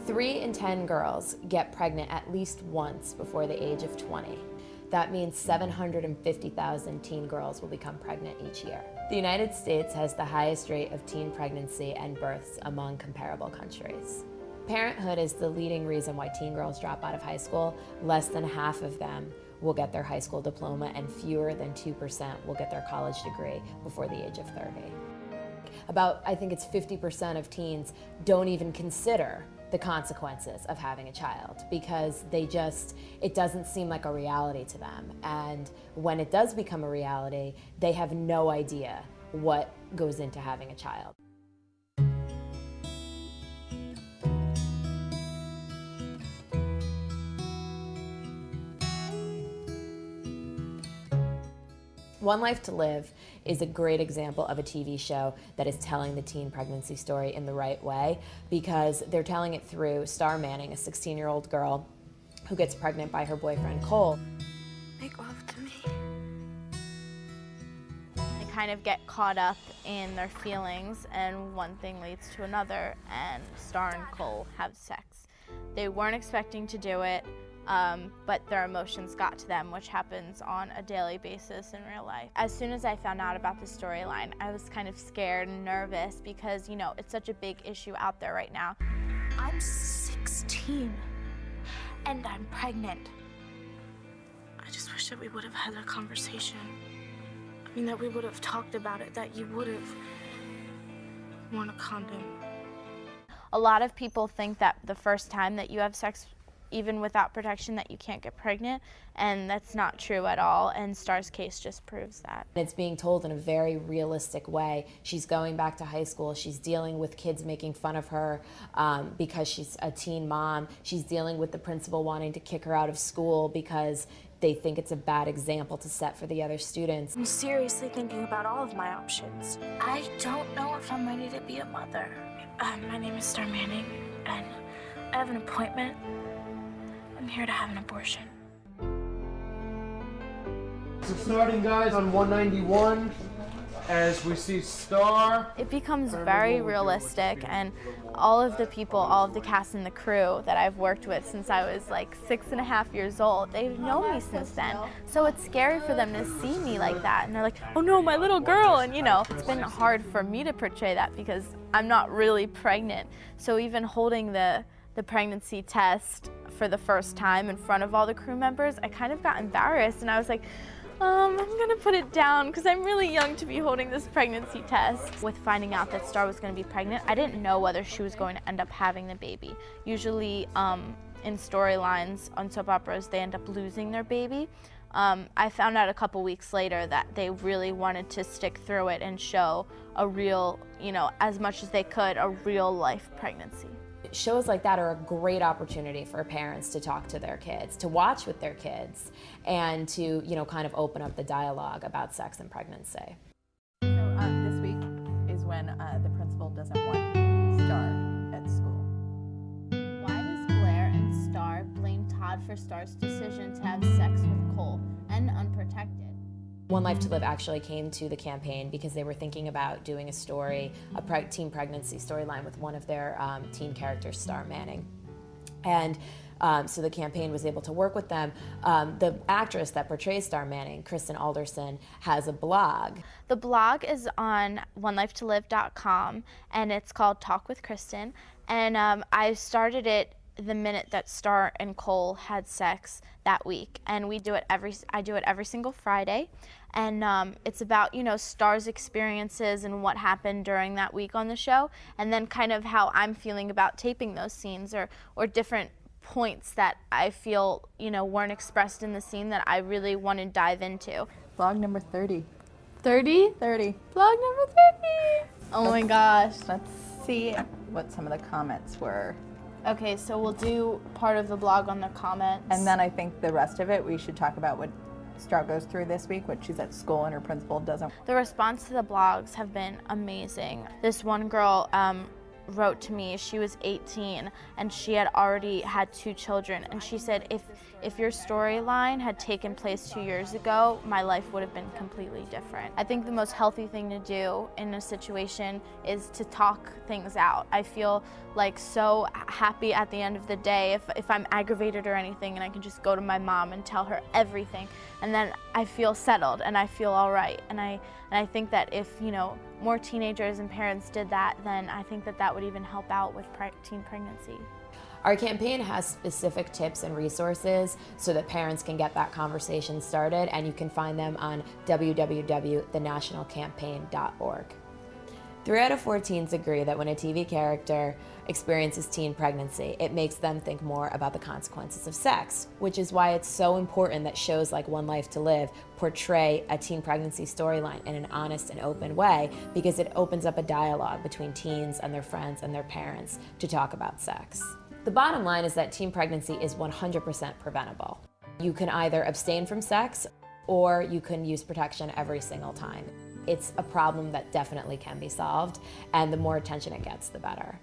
3 in 10 girls get pregnant at least once before the age of 20. That means 750,000 teen girls will become pregnant each year. The United States has the highest rate of teen pregnancy and births among comparable countries. Parenthood is the leading reason why teen girls drop out of high school. Less than half of them will get their high school diploma, and fewer than 2% will get their college degree before the age of 30. About, I think it's 50% of teens don't even consider the consequences of having a child because it doesn't seem like a reality to them. And when it does become a reality, they have no idea what goes into having a child. One Life to Live is a great example of a TV show that is telling the teen pregnancy story in the right way, because they're telling it through Star Manning, a 16-year-old girl who gets pregnant by her boyfriend Cole. Make love to me. They kind of get caught up in their feelings, and one thing leads to another, and Star and Cole have sex. They weren't expecting to do it. But their emotions got to them, which happens on a daily basis in real life. As soon as I found out about the storyline, I was kind of scared and nervous because, you know, it's such a big issue out there right now. I'm 16 and I'm pregnant. I just wish that we would have had a conversation. I mean, that we would have talked about it, that you would have worn a condom. A lot of people think that the first time that you have sex, even without protection, that you can't get pregnant, and that's not true at all, and Star's case just proves that. It's being told in a very realistic way. She's going back to high school, she's dealing with kids making fun of her because she's a teen mom, she's dealing with the principal wanting to kick her out of school because they think it's a bad example to set for the other students. I'm seriously thinking about all of my options. I don't know if I'm ready to be a mother. My name is Star Manning, and I have an appointment. I'm here to have an abortion. So starting, guys, on 191, as we see Star. It becomes very realistic, and all of the people, all of the cast and the crew that I've worked with since I was like 6.5 years old, they've known me since then. So it's scary for them to see me like that, and they're like, oh no, my little girl, and you know, it's been hard for me to portray that because I'm not really pregnant. So even holding the pregnancy test for the first time in front of all the crew members, I kind of got embarrassed, and I was like, I'm gonna put it down because I'm really young to be holding this pregnancy test. With finding out that Star was gonna be pregnant, I didn't know whether she was going to end up having the baby. Usually in storylines on soap operas, they end up losing their baby. I found out a couple weeks later that they really wanted to stick through it and show a real, you know, as much as they could, a real life pregnancy. Shows like that are a great opportunity for parents to talk to their kids, to watch with their kids, and to, you know, kind of open up the dialogue about sex and pregnancy. So this week is when the principal doesn't want Star at school. Why does Blair and Star blame Todd for Star's decision to have sex with Cole and unprotected? One Life to Live actually came to the campaign because they were thinking about doing a story, a teen pregnancy storyline with one of their teen characters, Star Manning. And so the campaign was able to work with them. The actress that portrays Star Manning, Kristen Alderson, has a blog. The blog is on onelifetolive.com, and it's called Talk with Kristen. And I started it the minute that Star and Cole had sex that week, and I do it every single Friday, and it's about, you know, Star's experiences and what happened during that week on the show, and then kind of how I'm feeling about taping those scenes, or different points that I feel, you know, weren't expressed in the scene that I really want to dive into. Blog number 30. 30? 30. Blog number 30! Oh my gosh. Let's see what some of the comments were. Okay, so we'll do part of the blog on the comments. And then I think the rest of it, we should talk about what Star goes through this week, what she's at school and her principal doesn't. The response to the blogs have been amazing. This one girl wrote to me. She was 18 and she had already had 2 children, and she said, if your storyline had taken place 2 years ago, my life would have been completely different. I think the most healthy thing to do in a situation is to talk things out. I feel like so happy at the end of the day if I'm aggravated or anything, and I can just go to my mom and tell her everything, and then I feel settled and I feel all right. And I think that if, you know, more teenagers and parents did that, then I think that that would even help out with teen pregnancy. Our campaign has specific tips and resources so that parents can get that conversation started, and you can find them on www.thenationalcampaign.org. 3 out of 4 teens agree that when a TV character experiences teen pregnancy, it makes them think more about the consequences of sex, which is why it's so important that shows like One Life to Live portray a teen pregnancy storyline in an honest and open way, because it opens up a dialogue between teens and their friends and their parents to talk about sex. The bottom line is that teen pregnancy is 100% preventable. You can either abstain from sex or you can use protection every single time. It's a problem that definitely can be solved, and the more attention it gets, the better.